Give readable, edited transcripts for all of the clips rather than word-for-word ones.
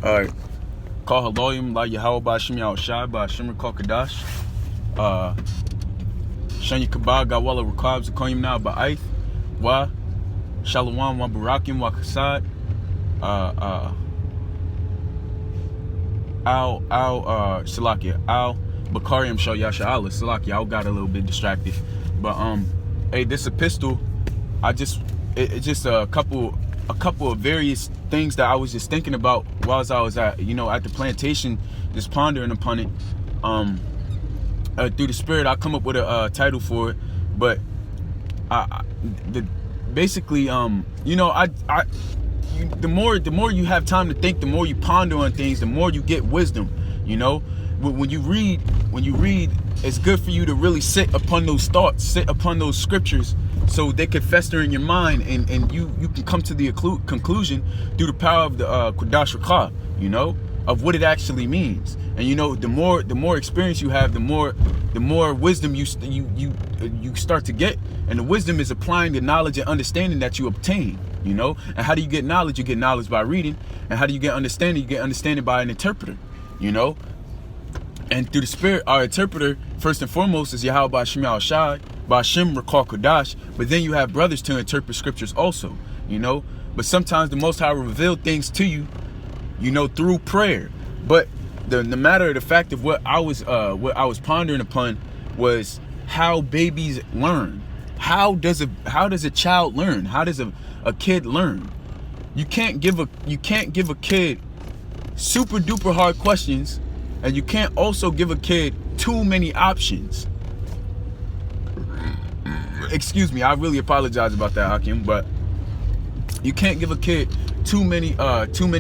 Alright. Call halalyam la Yahawah Yahawah qadash. Shanya kabah gawala rakab zakoyim now ba'aith wa shalawam wa barakim wa kasad al bakariam show yasharahla salakia. I got a little bit distracted, but hey, this epistle, it's just a couple of various things that I was just thinking about whilst I was at the plantation, just pondering upon it. Through the Spirit, I come up with a title for it, but the more you have time to think, the more you ponder on things, the more you get wisdom. When you read, it's good for you to really sit upon those thoughts, sit upon those scriptures, so they can fester in your mind, and you can come to the conclusion through the power of the qadash rawchaa, of what it actually means. And the more experience you have, the more wisdom you start to get. And the wisdom is applying the knowledge and understanding that you obtain. And how do you get knowledge? You get knowledge by reading. And how do you get understanding? You get understanding by an interpreter. And through the Spirit, our interpreter, first and foremost, is Yahawah by Shem recall qadash. But then you have brothers to interpret scriptures also. But sometimes the Most High will reveal things to you, through prayer. But the matter of the fact of what I was pondering upon was how babies learn. How does a child learn? How does a kid learn? You can't give a kid super duper hard questions, and you can't also give a kid too many options. Excuse me, I really apologize about that, Hakim, but you can't give a kid too many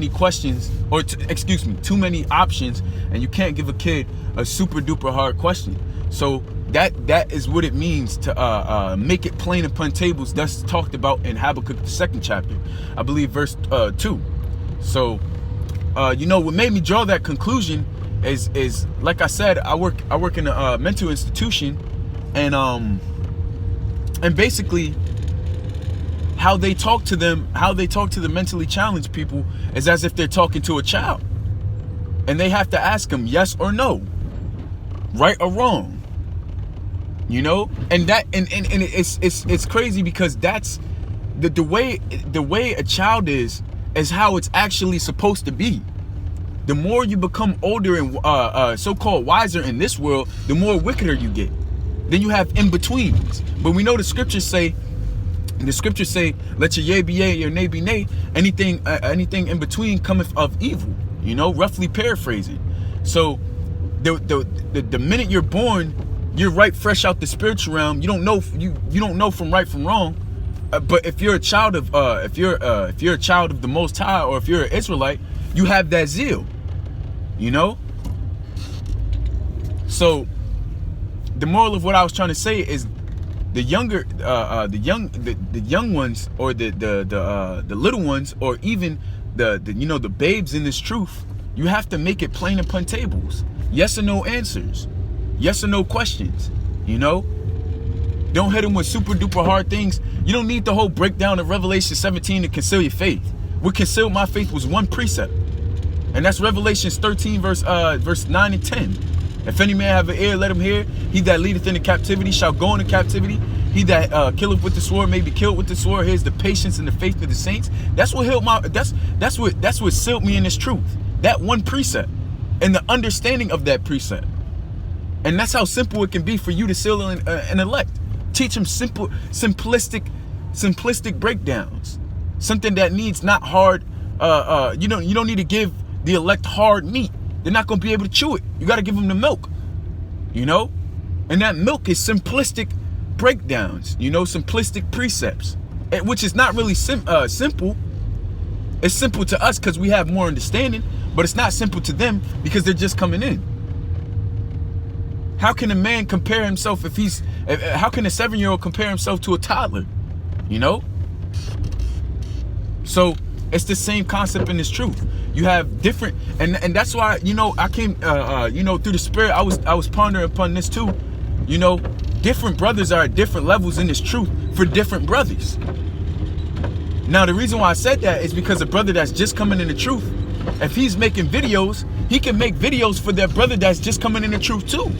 questions, or too many options, and you can't give a kid a super duper hard question. So that is what it means to make it plain upon tables. That's talked about in Habakkuk, the 2nd chapter, I believe, verse 2. So what made me draw that conclusion is like I said, I work in a mental institution, and basically how they talk to the mentally challenged people is as if they're talking to a child, and they have to ask them yes or no, right or wrong, and it's crazy, because that's the way a child is how it's actually supposed to be. The more you become older and so-called wiser in this world, the more wickeder you get. Then you have in-betweens. But we know the scriptures say, let your yea be yea, your nay be nay. Anything in between cometh of evil. Roughly paraphrasing. So the minute you're born, you're right fresh out the spiritual realm. You don't know from right from wrong. But if you're a child of the Most High, or if you're an Israelite, you have that zeal. So the moral of what I was trying to say is, the young ones, or the little ones, or even the babes in this truth, you have to make it plain upon tables. Yes or no answers, yes or no questions. Don't hit them with super duper hard things. You don't need the whole breakdown of Revelation 17 to conceal your faith. What concealed my faith was one precept, and that's Revelation 13 verse 9 and 10. If any man have an ear, let him hear. He that leadeth into captivity shall go into captivity. He that killeth with the sword may be killed with the sword. Here's the patience and the faith of the saints. That's what healed that's what sealed me in this truth. That one precept, and the understanding of that precept. And that's how simple it can be for you to seal an elect. Teach them simplistic breakdowns. Something that needs not hard. You don't need to give the elect hard meat. They're not going to be able to chew it. You got to give them the milk, and that milk is simplistic breakdowns, simplistic precepts, which is not really simple. It's simple to us because we have more understanding, but it's not simple to them because they're just coming in. How can a man compare himself how can a 7-year-old compare himself to a toddler? So it's the same concept in this truth. You have different, and that's why I came through the Spirit. I was pondering upon this too. Different brothers are at different levels in this truth for different brothers. Now the reason why I said that is because a brother that's just coming in the truth, if he's making videos, he can make videos for that brother that's just coming in the truth too.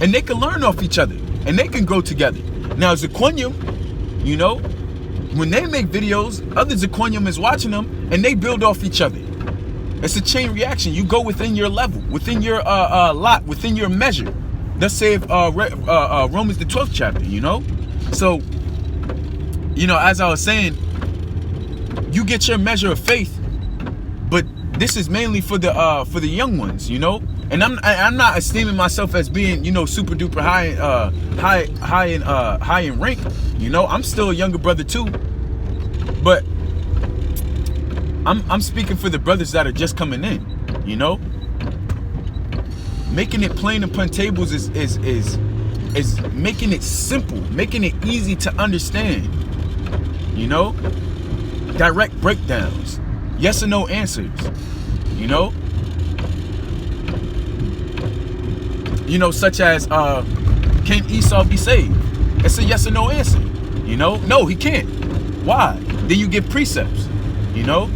And they can learn off each other. And they can grow together. Now, Zaquanium, you know, when they make videos, other Zaquanium is watching them, and they build off each other. It's a chain reaction. You go within your level, within your lot, within your measure. Let's say Romans the 12th chapter, you know? So, you know, as I was saying, you get your measure of faith, but this is mainly for the young ones, you know? And I'm not esteeming myself as being, you know, super duper high in rank, you know? I'm still a younger brother too. But I'm speaking for the brothers that are just coming in, you know? Making it plain upon tables is making it simple, making it easy to understand, you know? Direct breakdowns, yes or no answers, you know? You know, such as, can Esau be saved? It's a yes or no answer, you know? No, he can't. Why? Then you give precepts, you know?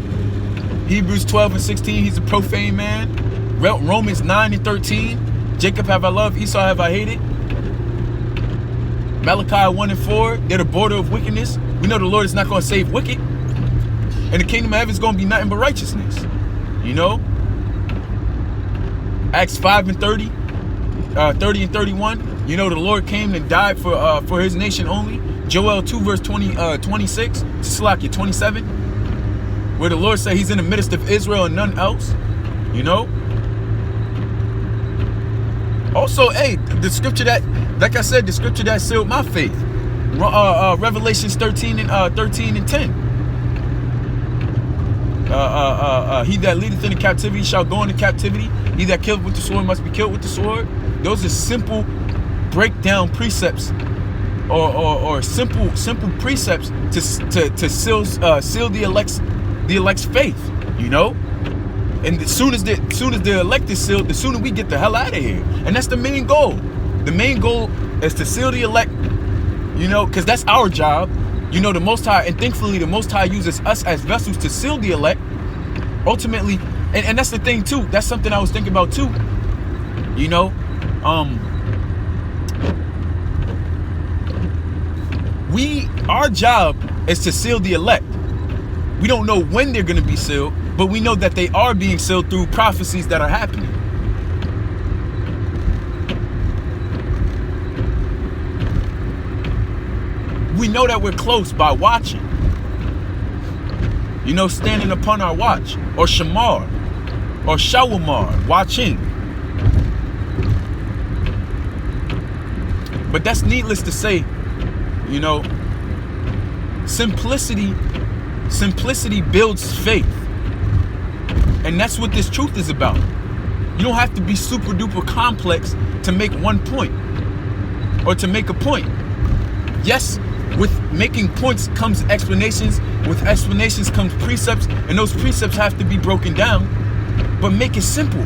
Hebrews 12 and 16, he's a profane man. Romans 9 and 13, Jacob have I loved, Esau have I hated. Malachi 1 and 4, they're the border of wickedness. We know the Lord is not going to save wicked. And the kingdom of heaven is going to be nothing but righteousness, you know? Acts 5 and 30 and 31, you know, the Lord came and died for his nation only. Joel 2 verse 26, Slakia 27, where the Lord said he's in the midst of Israel and none else, you know? Also, hey, the scripture that, like I said, the scripture that sealed my faith, Revelations 13 and 10. He that leadeth into captivity shall go into captivity. He that killeth with the sword must be killed with the sword. Those are simple breakdown precepts, or simple precepts to seal the elect's faith, you know. And as soon as the elect is sealed, the sooner we get the hell out of here. And that's the main goal. The main goal is to seal the elect, you know, because that's our job. You know, the Most High, and thankfully the Most High uses us as vessels to seal the elect. Ultimately, and that's the thing too. That's something I was thinking about too. You know, our job is to seal the elect. We don't know when they're going to be sealed, but we know that they are being sealed through prophecies that are happening. We know that we're close by watching. You know, standing upon our watch, or shamar, or shawamar, watching. But that's needless to say, you know, simplicity builds faith. And that's what this truth is about. You don't have to be super duper complex to make one point, or to make a point. Yes, with making points comes explanations. With explanations comes precepts, and those precepts have to be broken down. But make it simple.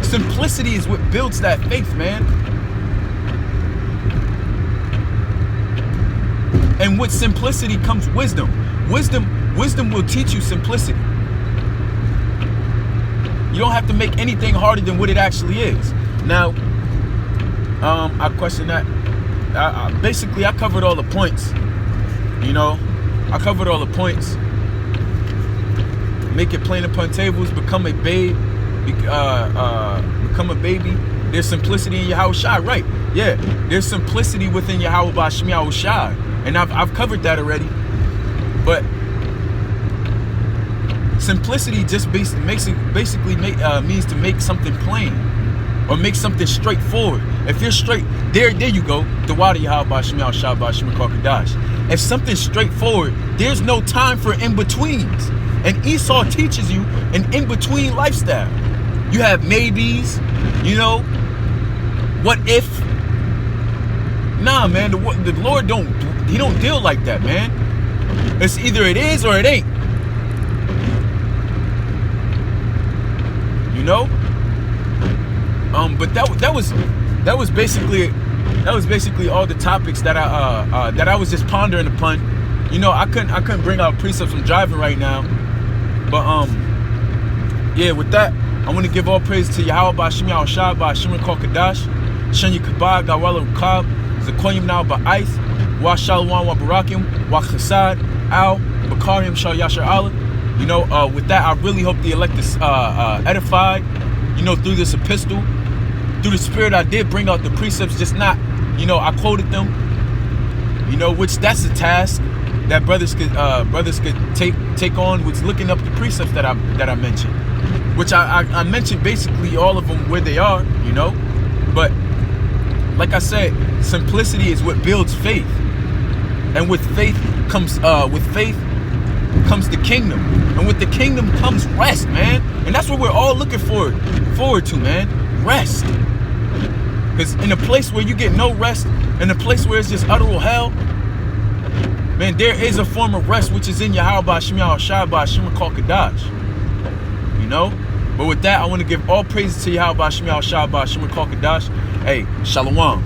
Simplicity is what builds that faith, man. And with simplicity comes wisdom. Wisdom will teach you simplicity. You don't have to make anything harder than what it actually is. Now, I question that. Basically, I covered all the points. You know, I covered all the points. Make it plain upon tables. Become a babe. Become a baby. There's simplicity in Yahawashi, right? Yeah, there's simplicity within Yahawashi, and I've covered that already. But simplicity just basically means to make something plain, or make something straightforward. If you're straight, there you go. The water Yahawah Shemiah Shabbat Shemikar Qadash. If something's straightforward, there's no time for in-betweens. And Esau teaches you an in-between lifestyle. You have maybes, you know, what if? Nah, man, the Lord don't deal like that, man. It's either it is or it ain't. You know? But that was basically all the topics that I was just pondering upon. You know, I couldn't bring out precepts. I'm driving right now, But yeah, with that, I want to give all praise to Yahawah Ba'Shem Yahawashi Ba'Shem qadash Shenya Kabah Gawala Ukab Zakoyim now Ba'ais Wa Shalawam Wa Barakim Wa Chasad Al Bakarim Shal Yasharahla. You know, with that, I really hope the elect is edified, you know, through this epistle. Through the Spirit, I did bring out the precepts, just not, you know, I quoted them, you know, which that's a task that brothers could take on, which looking up the precepts that I mentioned, which I mentioned basically all of them where they are, you know. But like I said, simplicity is what builds faith, and with faith comes the kingdom, and with the kingdom comes rest, man. And that's what we're all looking forward to, man. Rest. Because in a place where you get no rest, in a place where it's just utter hell, man, there is a form of rest which is in Yahawah Ba'Shem Yahawashi Ba'Shem qadash. You know? But with that, I want to give all praises to Yahawah Ba'Shem Yahawashi Ba'Shem qadash. Hey, shalawam.